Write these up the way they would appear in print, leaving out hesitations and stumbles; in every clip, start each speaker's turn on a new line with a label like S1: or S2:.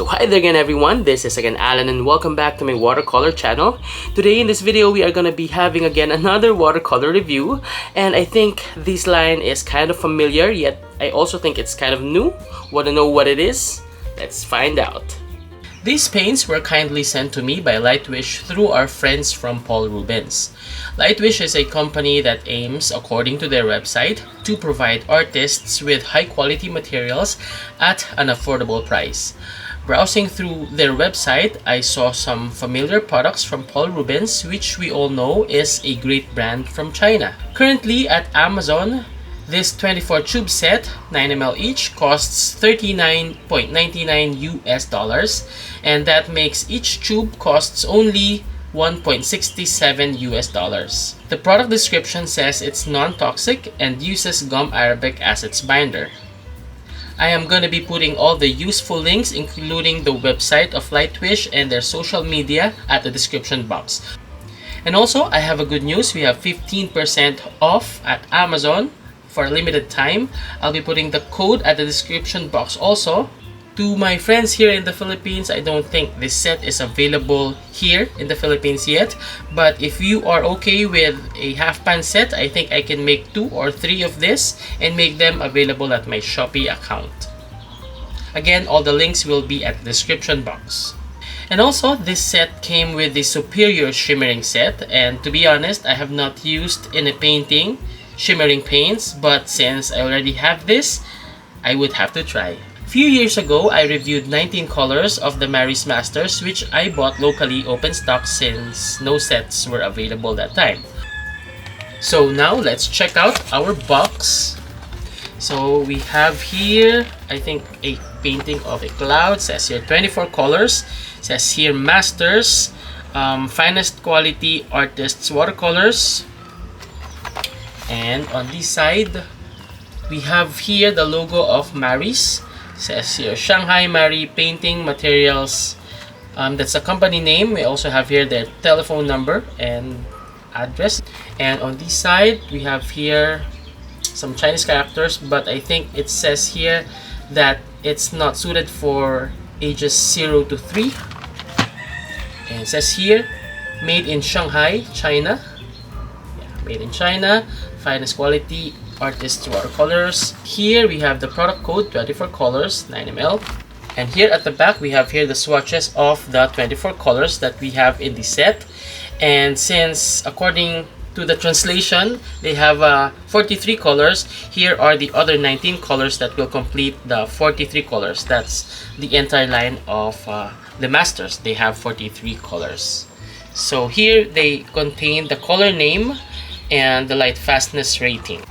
S1: So hi there again everyone, this is again Alan and welcome back to my watercolor channel. Today in this video we are going to be having again another watercolor review, and I think this line is kind of familiar, yet I also think it's kind of new. Want to know what it is? Let's find out. These paints were kindly sent to me by Lightwish through our friends from Paul Rubens. Lightwish is a company that aims, according to their website, to provide artists with high-quality materials at an affordable price. Browsing through their website, I saw some familiar products from Paul Rubens, which we all know is a great brand from China. Currently at Amazon, this 24 tube set, 9 ml each, costs $39.99 US, and that makes each tube costs only $1.67 US. The product description says it's non-toxic and uses gum arabic as its binder. I am going to be putting all the useful links, including the website of Lightwish and their social media, at the description box. And also, I have a good news. We have 15% off at Amazon for a limited time. I'll be putting the code at the description box also. To my friends here in the Philippines, I don't think this set is available here in the Philippines yet, but if you are okay with a half pan set, I think I can make 2 or 3 of this and make them available at my Shopee account. Again, all the links will be at the description box. And also, this set came with the Superior Shimmering set, and to be honest, I have not used in a painting shimmering paints, but since I already have this, I would have to try. A few years ago, I reviewed 19 colors of the Maris Masters, which I bought locally open stock since no sets were available that time. So now let's check out our box. So we have here, I think, a painting of a cloud. It says here 24 colors. It says here Masters, finest quality artists watercolors. And on this side, we have here the logo of Maris. It says here Shanghai Mari Painting Materials. That's a company name. We also have here their telephone number and address. And on this side, we have here some Chinese characters, but I think it says here that it's not suited for ages 0 to 3. And it says here, made in Shanghai, China. Yeah, made in China, finest quality artists watercolors. Here we have the product code 24 colors, 9 ml. And here at the back, we have here the swatches of the 24 colors that we have in the set. And since according to the translation, they have 43 colors, here are the other 19 colors that will complete the 43 colors. That's the entire line of the Masters. They have 43 colors. So here they contain the color name and the light fastness rating.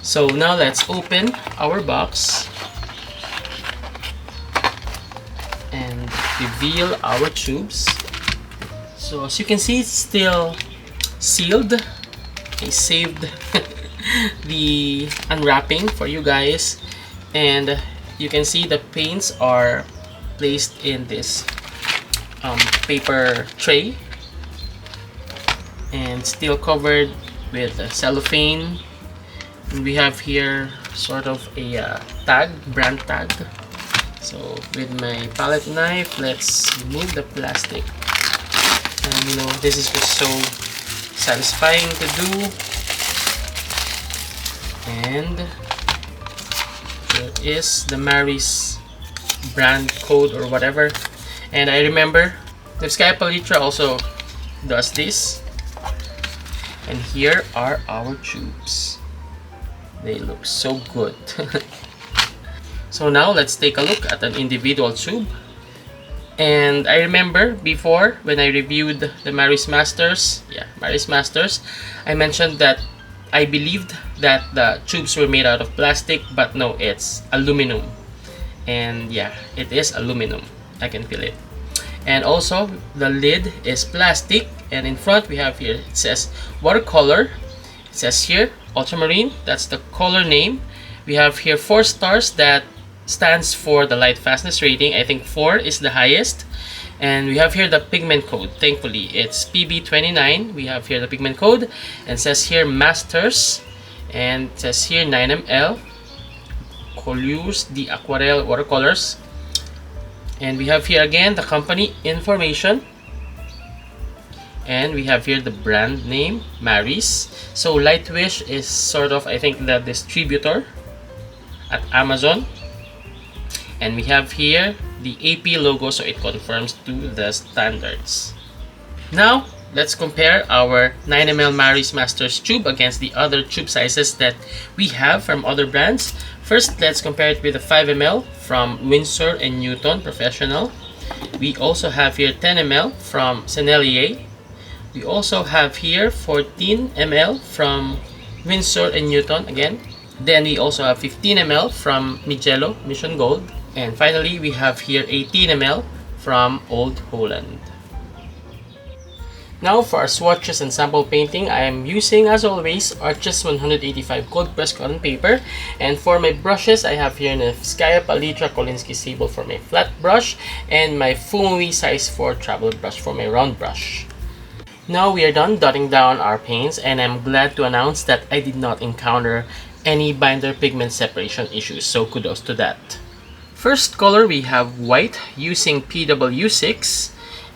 S1: So now let's open our box and reveal our tubes. So as you can see, it's still sealed. I saved the unwrapping for you guys, and you can see the paints are placed in this paper tray and still covered with cellophane. And we have here sort of a tag, brand tag. So with my palette knife, let's remove the plastic. And you know, this is just so satisfying to do. And there is the Maris brand code or whatever. And I remember the Sky Palitra also does this. And here are our tubes. They look so good. So now let's take a look at an individual tube. And I remember before when I reviewed the Maris Masters, I mentioned that I believed that the tubes were made out of plastic, but no, it's aluminum. And yeah, it is aluminum. I can feel it. And also the lid is plastic, and in front we have here, it says Watercolor. It says here ultramarine, that's the color name. We have here 4 stars, that stands for the light fastness rating. I think 4 is the highest. And we have here the pigment code. Thankfully, it's PB29. We have here the pigment code, and it says here Masters, and it says here 9 ml Colures de Aquarelle Watercolors. And we have here again the company information. And we have here the brand name, Maris. So Lightwish is sort of, I think, the distributor at Amazon. And we have here the AP logo, so it confirms to the standards. Now, let's compare our 9ml Maris Masters tube against the other tube sizes that we have from other brands. First, let's compare it with the 5ml from Winsor & Newton Professional. We also have here 10ml from Sennelier. We also have here 14ml from Winsor & Newton again. Then we also have 15ml from Mijello Mission Gold. And finally, we have here 18ml from Old Holland. Now for our swatches and sample painting, I am using, as always, Arches 185 cold pressed cotton paper. And for my brushes, I have here the Skya Palitra Kolinsky Sable for my flat brush and my Fumui size 4 travel brush for my round brush. Now we are done dotting down our paints, and I'm glad to announce that I did not encounter any binder pigment separation issues, so kudos to that. First color, we have white using PW6,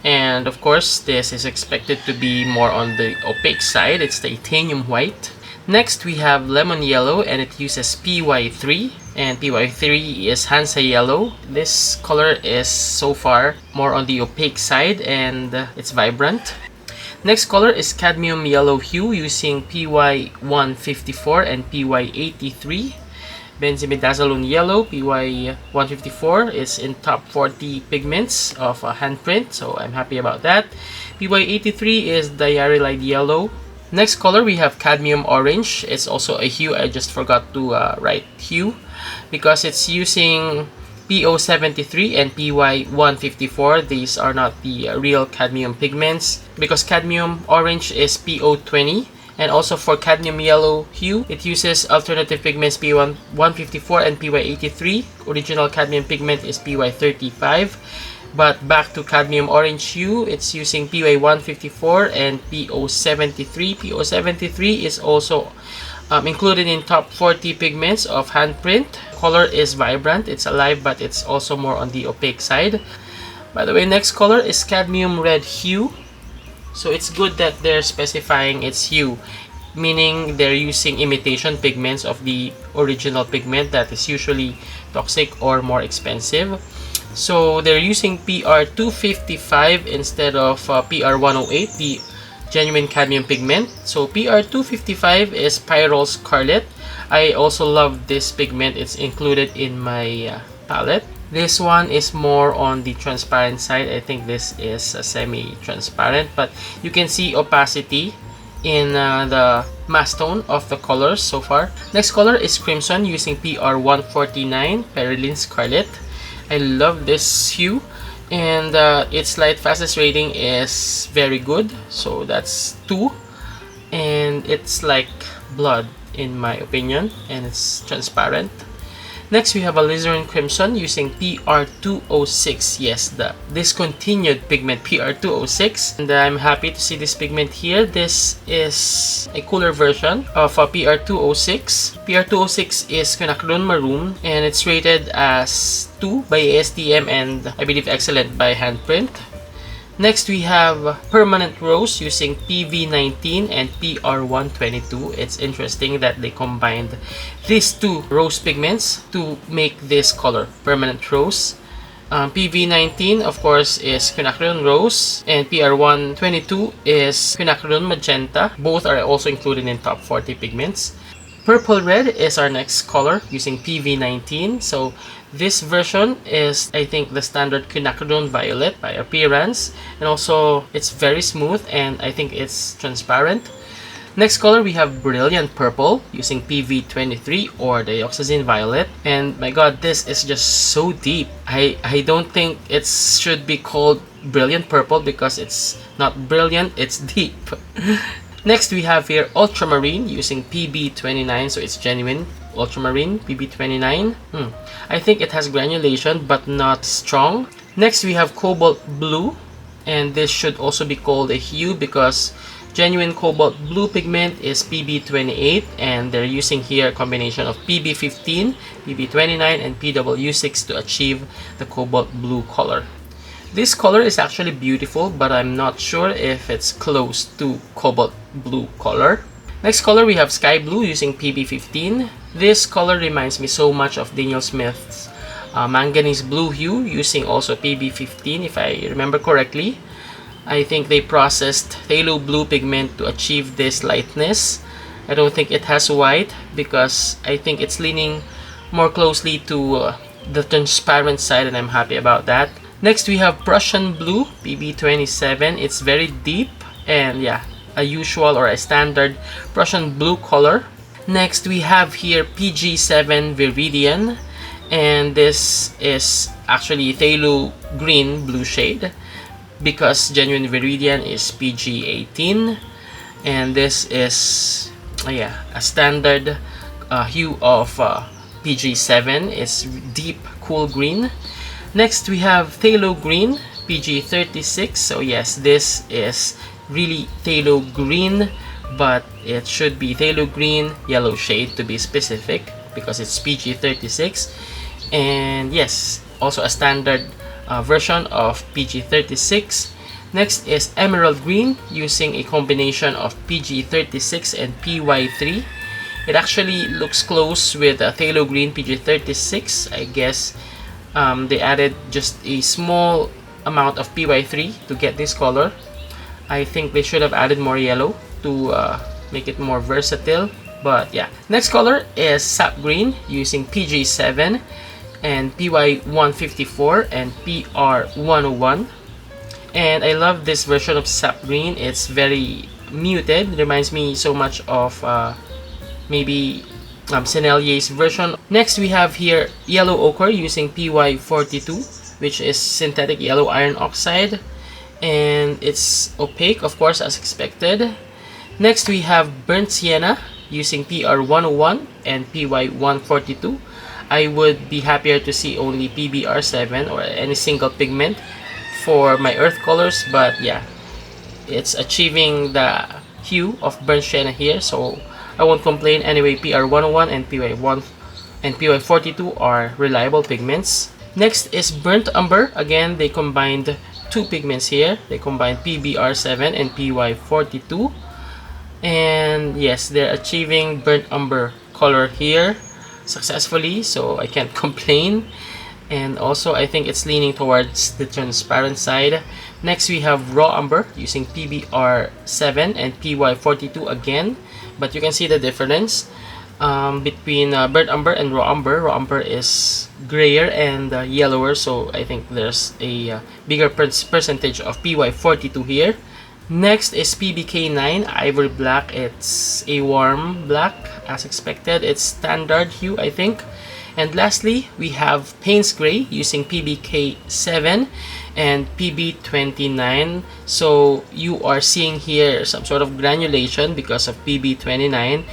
S1: and of course this is expected to be more on the opaque side. It's titanium white. Next we have lemon yellow, and it uses PY3, and PY3 is Hansa yellow. This color is so far more on the opaque side, and it's vibrant. Next color is cadmium yellow hue using PY154 and PY83. Benzimidazolone yellow, PY154 is in top 40 pigments of handprint, so I'm happy about that. PY83 is diarylide yellow. Next color, we have cadmium orange. It's also a hue. I just forgot to write hue because it's using PO73 and PY154. These are not the real cadmium pigments because cadmium orange is PO20. And also for cadmium yellow hue, it uses alternative pigments PY154 and PY83. Original cadmium pigment is PY35. But back to cadmium orange hue, it's using PY154 and PO73. PO73 is also included in top 40 pigments of handprint. Color is vibrant, it's alive, but it's also more on the opaque side. By the way, next color is cadmium red hue. So it's good that they're specifying its hue, meaning they're using imitation pigments of the original pigment that is usually toxic or more expensive. So they're using PR255 instead of PR108, the genuine cadmium pigment. So PR255 is Pyrrole Scarlet. I also love this pigment. It's included in my palette. This one is more on the transparent side. I think this is semi-transparent, but you can see opacity in the mass tone of the colors so far. Next color is Crimson using PR149 Perilyn Scarlet. I love this hue, and its light fastest rating is very good, so that's 2, and it's like blood in my opinion, and it's transparent. Next, we have alizarin crimson using PR206. Yes, the discontinued pigment PR206. And I'm happy to see this pigment here. This is a cooler version of PR206. PR206 is quinacridone maroon, and it's rated as 2 by ASTM and I believe excellent by handprint. Next, we have Permanent Rose using PV19 and PR122. It's interesting that they combined these two rose pigments to make this color, Permanent Rose. PV19, of course, is quinacridone rose, and PR122 is quinacridone magenta. Both are also included in top 40 pigments. Purple Red is our next color using PV19. So this version is, I think, the standard quinacridone violet by appearance, and also it's very smooth and I think it's transparent. Next color, we have Brilliant Purple using PV23 or Dioxazine Violet, and my god, this is just so deep. I don't think it should be called Brilliant Purple because it's not brilliant, it's deep. Next, we have here Ultramarine using PB29, so it's genuine Ultramarine PB29. I think it has granulation but not strong. Next, we have Cobalt Blue, and this should also be called a hue because Genuine cobalt blue pigment is PB28, and they're using here a combination of PB15, PB29, and PW6 to achieve the cobalt blue color. This color is actually beautiful, but I'm not sure if it's close to cobalt blue color. Next color, we have sky blue using PB15. This color reminds me so much of Daniel Smith's manganese blue hue using also PB15, if I remember correctly. I think they processed phthalo blue pigment to achieve this lightness. I don't think it has white because I think it's leaning more closely to the transparent side, and I'm happy about that. Next, we have Prussian blue PB27. It's very deep and yeah, a usual or a standard Prussian blue color. Next, we have here PG7 Viridian, and this is actually phthalo green blue shade, because genuine Viridian is PG18, and this is a standard hue of PG7. It's deep cool green. Next, we have phthalo green PG36. So yes, this is really phthalo green, but it should be phthalo green yellow shade to be specific, because it's PG36. And yes, also a standard version of PG36. Next is emerald green using a combination of PG36 and PY3. It actually looks close with phthalo green PG36. I guess they added just a small amount of PY3 to get this color. I think they should have added more yellow to make it more versatile, but yeah. Next color is sap green using PG7 and PY154 and PR101. And I love this version of sap green. It's very muted, reminds me so much of maybe Sennelier's version. Next, we have here yellow ochre using PY42, which is synthetic yellow iron oxide, and it's opaque, of course, as expected. Next, we have burnt sienna using PR101 and PY142. I would be happier to see only PBR7 or any single pigment for my earth colors, but yeah, it's achieving the hue of burnt sienna here, so I won't complain. Anyway, PR101 and PY42 are reliable pigments. Next is burnt umber. Again, they combined two pigments here. They combined PBR7 and PY42, and yes, they're achieving burnt umber color here successfully, so I can't complain. And also, I think it's leaning towards the transparent side. Next, we have raw umber using PBR7 and PY42 again, but you can see the difference between burnt umber and raw umber. Raw umber is grayer and yellower, so I think there's a bigger percentage of PY42 here. Next is PBK9 Ivory Black. It's a warm black as expected. It's standard hue, I think. And lastly, we have Payne's Gray using PBK7 and PB29. So you are seeing here some sort of granulation because of PB29,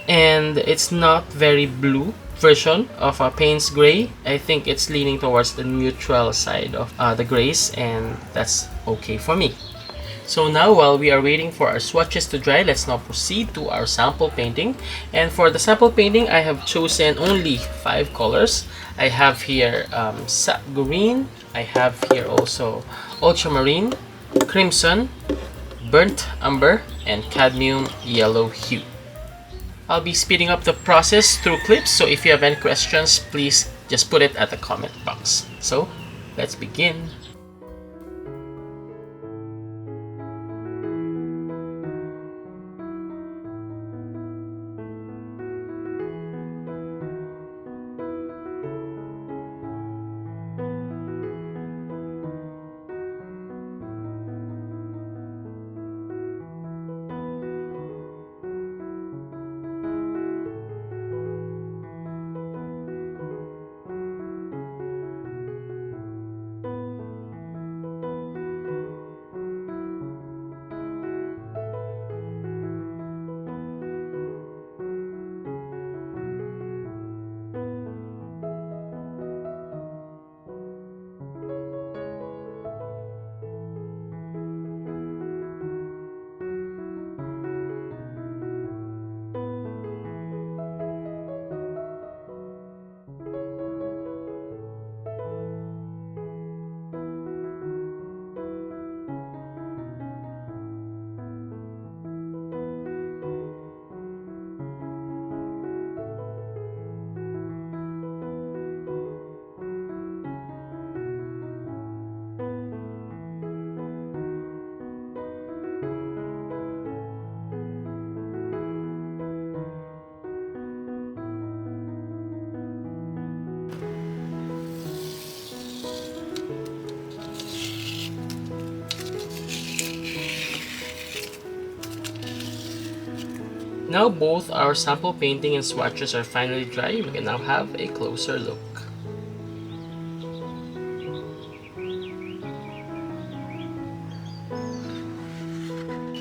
S1: and it's not very blue version of Payne's Gray. I think it's leaning towards the neutral side of the grays, and that's okay for me. So now, while we are waiting for our swatches to dry, let's now proceed to our sample painting. And for the sample painting, I have chosen only 5 colors. I have here sap green, I have here also ultramarine, crimson, burnt umber, and cadmium yellow hue. I'll be speeding up the process through clips, so if you have any questions, please just put it at the comment box. So let's begin. Now both our sample painting and swatches are finally dry. We can now have a closer look.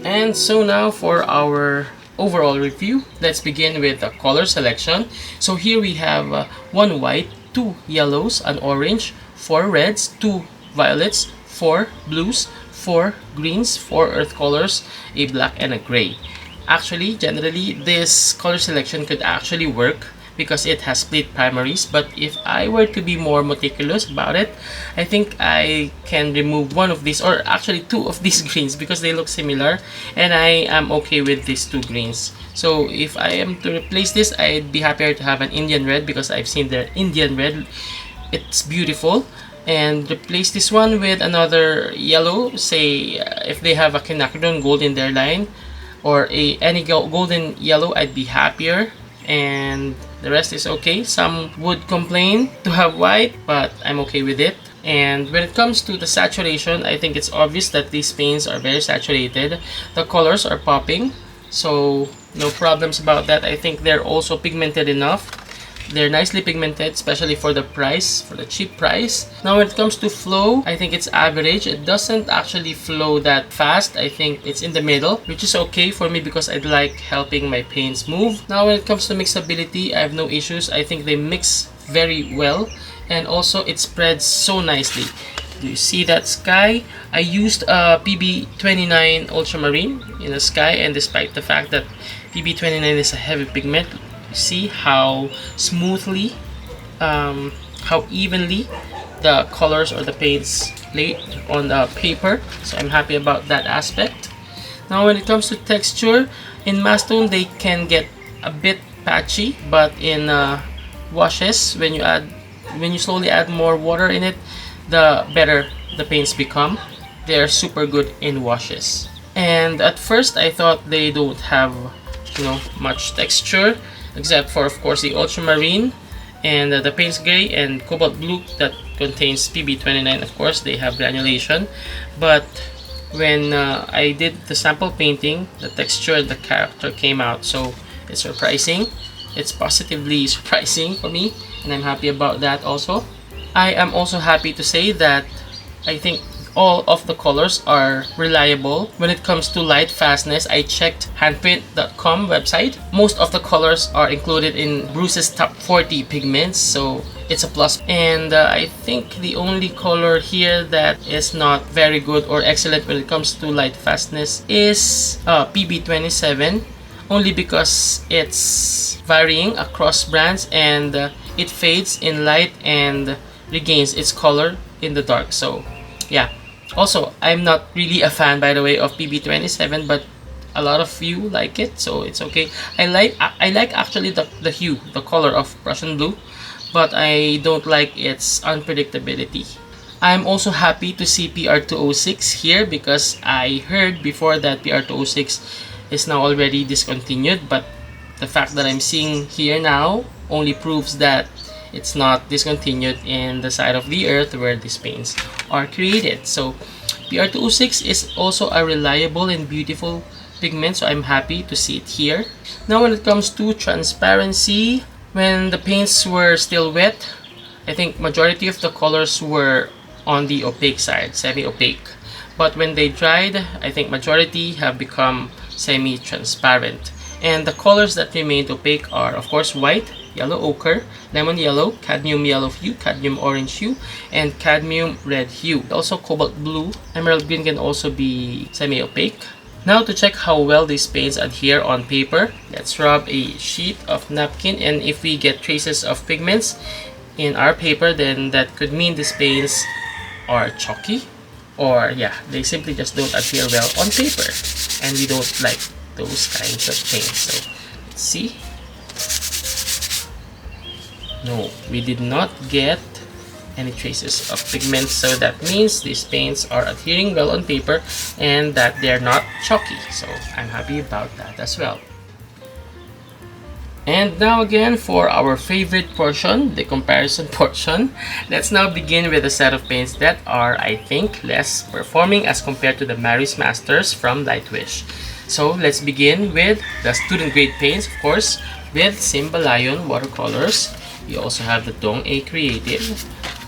S1: And so now for our overall review, let's begin with the color selection. So here we have 1 white, 2 yellows, an orange, 4 reds, 2 violets, 4 blues, 4 greens, 4 earth colors, a black, and a gray. Actually, generally, this color selection could actually work because it has split primaries, but if I were to be more meticulous about it, I think I can remove one of these, or actually 2 of these greens, because they look similar and I am okay with these 2 greens. So if I am to replace this, I'd be happier to have an Indian red, because I've seen their Indian red, it's beautiful. And replace this one with another yellow, say if they have a quinacridone gold in their line, or any golden yellow, I'd be happier. And the rest is okay. Some would complain to have white, but I'm okay with it. And when it comes to the saturation, I think it's obvious that these paints are very saturated. The colors are popping, so no problems about that. I think they're also pigmented enough. They're nicely pigmented, especially for the price, for the cheap price. Now when it comes to flow, I think it's average. It doesn't actually flow that fast. I think it's in the middle, which is okay for me because I like helping my paints move. Now when it comes to mixability, I have no issues. I think they mix very well, and also it spreads so nicely. Do you see that sky? I used a PB29 ultramarine in the sky, and despite the fact that PB29 is a heavy pigment, see how smoothly, how evenly the colors or the paints lay on the paper. So I'm happy about that aspect. Now when it comes to texture, in mass tone they can get a bit patchy, but in washes, when you slowly add more water in it, the better the paints become. They're super good in washes. And at first I thought they don't have, much texture, except for of course the ultramarine and the paints gray and cobalt blue that contains PB29. Of course they have granulation, but when I did the sample painting, the texture and the character came out, so it's surprising. It's positively surprising for me, and I'm happy about that also. I am also happy to say that I think all of the colors are reliable. When it comes to light fastness, I checked handprint.com website. Most of the colors are included in Bruce's top 40 pigments, so it's a plus. And I think the only color here that is not very good or excellent when it comes to light fastness is PB27, only because it's varying across brands, and it fades in light and regains its color in the dark. So yeah. Also, I'm not really a fan, by the way, of PB27, but a lot of you like it, so it's okay. I like actually the hue, the color of Prussian blue, but I don't like its unpredictability. I'm also happy to see PR206 here, because I heard before that PR206 is now already discontinued, but the fact that I'm seeing here now only proves that it's not discontinued in the side of the earth where these paints are created. So PR206 is also a reliable and beautiful pigment, so I'm happy to see it here. Now when it comes to transparency, when the paints were still wet, I think majority of the colors were on the opaque side, semi-opaque. But when they dried, I think majority have become semi-transparent. And the colors that remained opaque are of course white, yellow ochre, lemon yellow, cadmium yellow hue, cadmium orange hue, and cadmium red hue. Also cobalt blue, emerald green can also be semi-opaque. Now to check how well these paints adhere on paper, let's rub a sheet of napkin, and if we get traces of pigments in our paper, then that could mean these paints are chalky, or yeah, they simply just don't adhere well on paper, and we don't like those kinds of paints. So let's see. No, we did not get any traces of pigment, so that means these paints are adhering well on paper and that they're not chalky. So I'm happy about that as well. And now again for our favorite portion, the comparison portion. Let's now begin with a set of paints that are, I think, less performing as compared to the Mary's Masters from Lightwish. So let's begin with the student grade paints, of course, with Simbalayon watercolors. We also have the Dong A Creative,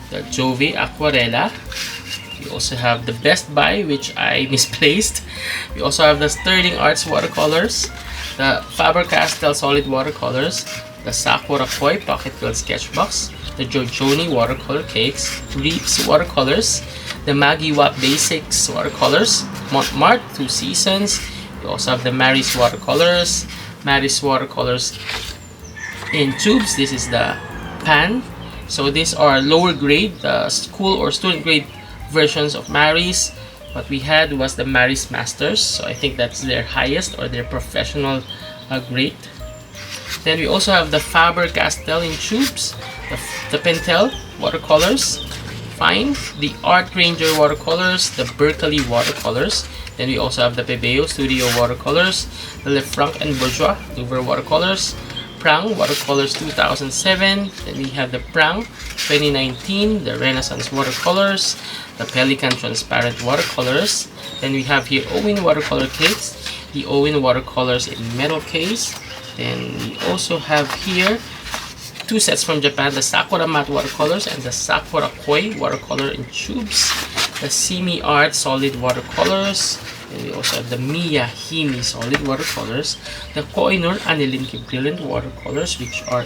S1: the Jovi Aquarella. We also have the Best Buy, which I misplaced. We also have the Sterling Arts watercolors, the Faber-Castell solid watercolors, the Sakura Koi pocket-filled sketchbox, the Giorgione watercolor cakes, Reeves watercolors, the Maggie Wap Basics watercolors, Montmartre Two Seasons. We also have the Mary's watercolors, in tubes. This is the pan. So these are lower grade, the school or student grade versions of Mary's. What we had was the Mary's Masters, so I think that's their highest or their professional grade. Then we also have the Faber-Castell in tubes, the Pentel watercolors, fine, the Art Ranger watercolors, the Berkeley watercolors. Then we also have the Pebeo Studio watercolors, the Lefranc and Bourgeois Louvre watercolors, Prang watercolors 2007. Then we have the Prang 2019, the Renaissance watercolors, the Pelican transparent watercolors. Then we have here Owen watercolor cakes, the Owen watercolors in metal case. Then we also have here two sets from Japan, the Sakura matte watercolors and the Sakura Koi watercolor in tubes, the Simi Art solid watercolors. And we also have the Miya Himi solid watercolors, the Koh-i-Noor Anilinki brilliant watercolors, which are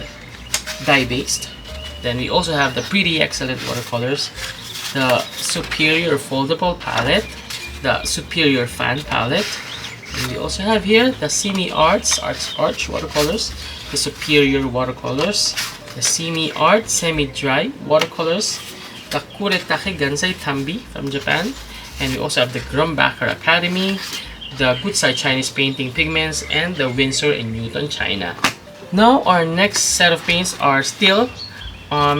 S1: dye-based. Then we also have the Pretty Excellent watercolors, the Superior foldable palette, the Superior fan palette. And we also have here the Simi Arts Arch watercolors, the Superior watercolors, the Simi Art semi-dry watercolors, the Kuretake Gansai Tambi from Japan. And we also have the Grumbacher Academy, the Gutsai Chinese painting pigments, and the Winsor & Newton China. Now our next set of paints are still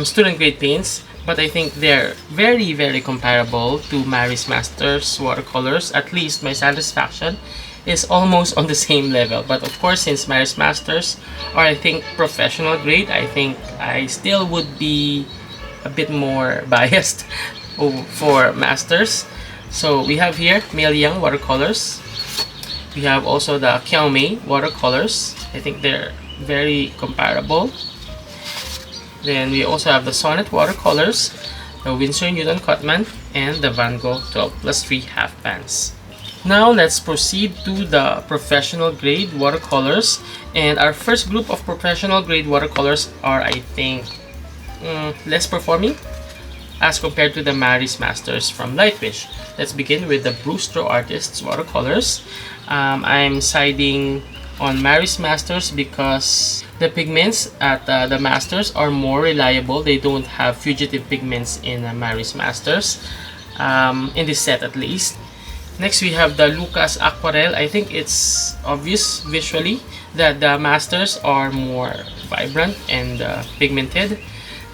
S1: student grade paints, but I think they're very comparable to Mary's Masters watercolors. At least my satisfaction is almost on the same level. But of course, since Mary's Masters are, I think, professional grade, I think I still would be a bit more biased for Masters. So we have here Mel Young watercolors. We have also the Kiao Mei watercolors. I think they're very comparable. Then we also have the Sonnet watercolors, the Winsor Newton Cutman, and the Van Gogh 12+3 half pans. Now let's proceed to the professional grade watercolors. And our first group of professional grade watercolors are, I think, less performing as compared to the Mary's Masters from Lightwish. Let's begin with the Brewster Artists watercolors. I'm siding on Mary's Masters because the pigments at the Masters are more reliable. They don't have fugitive pigments in Mary's Masters, in this set at least. Next we have the Lucas Aquarelle. I think it's obvious visually that the Masters are more vibrant and pigmented.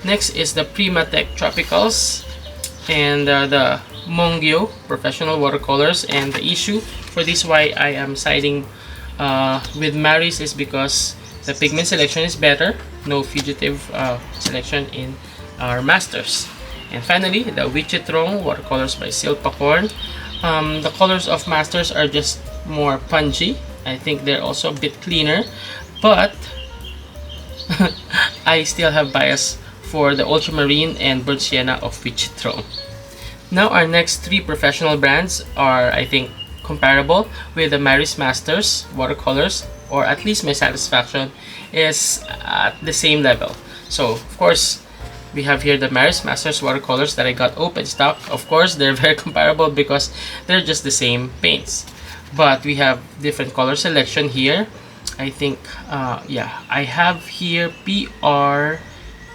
S1: Next is the Primatech Tropicals and the Mongyo Professional Watercolors. And the issue for this, why I am siding with Mary's, is because the pigment selection is better. No fugitive selection in our Masters. And finally, the Wichitrong Watercolors by Silpacorn. The colors of Masters are just more punchy. I think they're also a bit cleaner, but I still have bias for the Ultramarine and Burnt Sienna of Wichitrong. Now our next three professional brands are, I think, comparable with the Mary's Masters watercolors, or at least my satisfaction is at the same level. So of course we have here the Mary's Masters watercolors that I got open stock. Of course they're very comparable because they're just the same paints, but we have different color selection here. I think yeah, I have here PR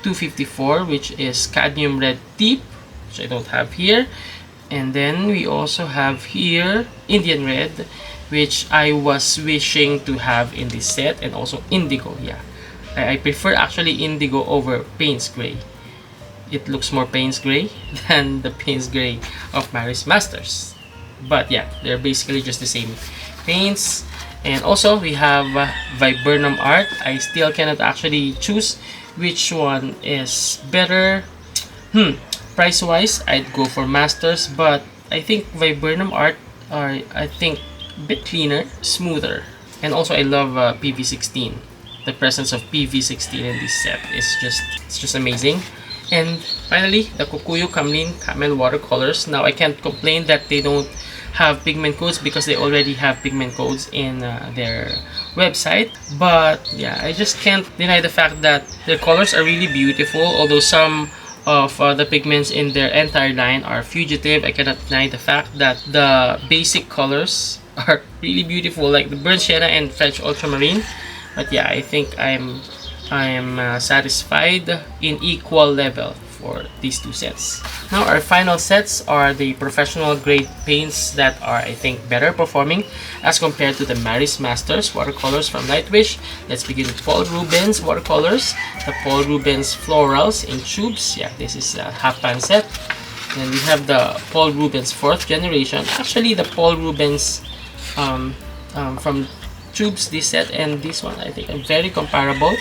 S1: 254, which is cadmium red tip, which I don't have here. And then we also have here Indian red, which I was wishing to have in this set, and also indigo. Yeah, I prefer actually indigo over Payne's gray. It looks more Payne's gray than the Payne's gray of Mary's Masters. But yeah, they're basically just the same paints. And also we have Viburnum Art. I still cannot actually choose which one is better. Price wise, I'd go for Masters, but I think Viburnum Art are, I think, bit cleaner, smoother. And also I love PV16. The presence of PV16 in this set is just amazing. And finally, the Kukuyu Kamlin Camel watercolors. Now I can't complain that they don't have pigment codes because they already have pigment codes in their website. But yeah, I just can't deny the fact that their colors are really beautiful, although some of the pigments in their entire line are fugitive. I cannot deny the fact that the basic colors are really beautiful, like the burnt sienna and French ultramarine. But yeah, I think I'm satisfied in equal level for these two sets. Now our final sets are the professional grade paints that are, I think, better performing as compared to the Maris Masters watercolors from Lightwish. Let's begin with Paul Rubens watercolors. The Paul Rubens florals in tubes. Yeah, this is a half-pan set. Then we have the Paul Rubens 4th generation. Actually, the Paul Rubens from tubes, this set and this one, I think are very comparable.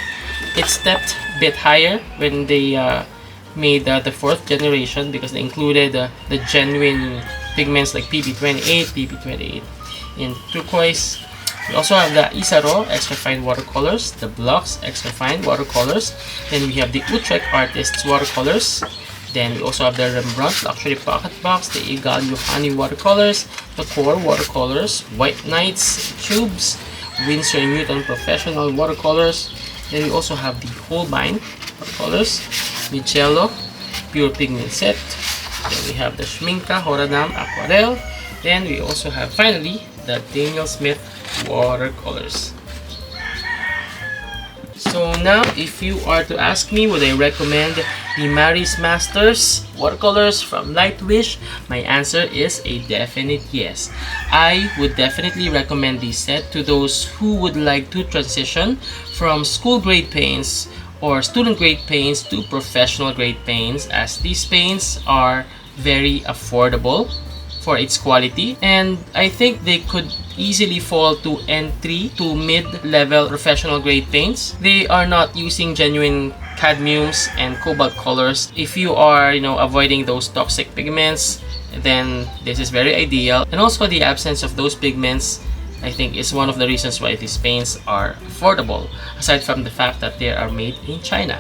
S1: It stepped a bit higher when they made the 4th generation because they included the genuine pigments like PB28, PB28 in turquoise. We also have the Isaro extra fine watercolors, the Blocks extra fine watercolors. Then we have the Utrecht Artists watercolors. Then we also have the Rembrandt Luxury Pocket Box, the Egal Johanni watercolors, the Core watercolors, White Knights tubes, Winsor & Newton Professional watercolors. Then we also have the Holbein watercolors, Micello Pure Pigment Set. Then we have the Schminka Horadam Aquarelle. Then we also have finally the Daniel Smith watercolors. So now, if you are to ask me, would I recommend the Maris Masters watercolors from Lightwish? My answer is a definite yes. I would definitely recommend this set to those who would like to transition from school grade paints or student grade paints to professional grade paints, as these paints are very affordable for its quality, and I think they could easily fall to entry to mid-level professional grade paints. They are not using genuine cadmiums and cobalt colors. If you are, avoiding those toxic pigments, then this is very ideal. And also the absence of those pigments, I think, is one of the reasons why these paints are affordable, aside from the fact that they are made in China.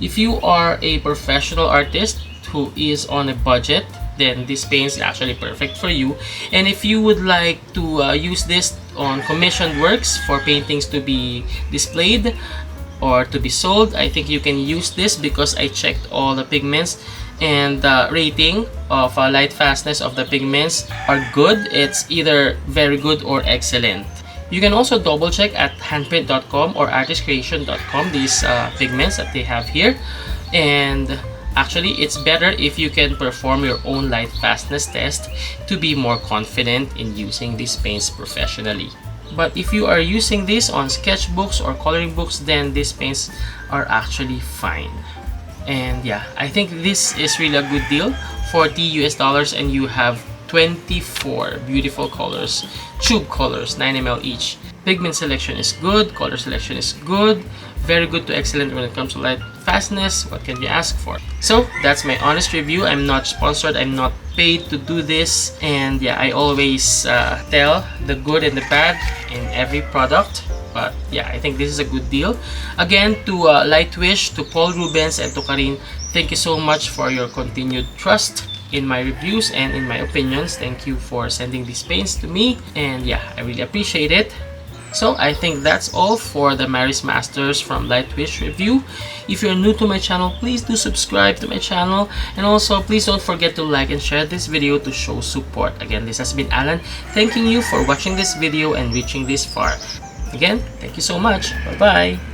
S1: If you are a professional artist who is on a budget, then this paint is actually perfect for you. And if you would like to use this on commissioned works for paintings to be displayed or to be sold, I think you can use this because I checked all the pigments and the rating of light fastness of the pigments are good. It's either very good or excellent. You can also double check at handprint.com or artistcreation.com these pigments that they have here. And actually, it's better if you can perform your own light fastness test to be more confident in using these paints professionally. But if you are using this on sketchbooks or coloring books, then these paints are actually fine. And yeah, I think this is really a good deal. $40 US, and you have 24 beautiful colors, tube colors, 9 ml each. Pigment selection is good, color selection is good, very good to excellent when it comes to light fastness. What can you ask for? So that's my honest review. I'm not sponsored, I'm not paid to do this, and yeah, I always tell the good and the bad in every product. But yeah, I think this is a good deal. Again, to Lightwish, to Paul Rubens, and to Karin, thank you so much for your continued trust in my reviews and in my opinions. Thank you for sending these paints to me, and yeah, I really appreciate it. So I think that's all for the Maris Masters from Lightwish review. If you're new to my channel, please do subscribe to my channel, and also please don't forget to like and share this video to show support. Again, this has been Alan, thanking you for watching this video and reaching this far. Again, thank you so much. Bye bye.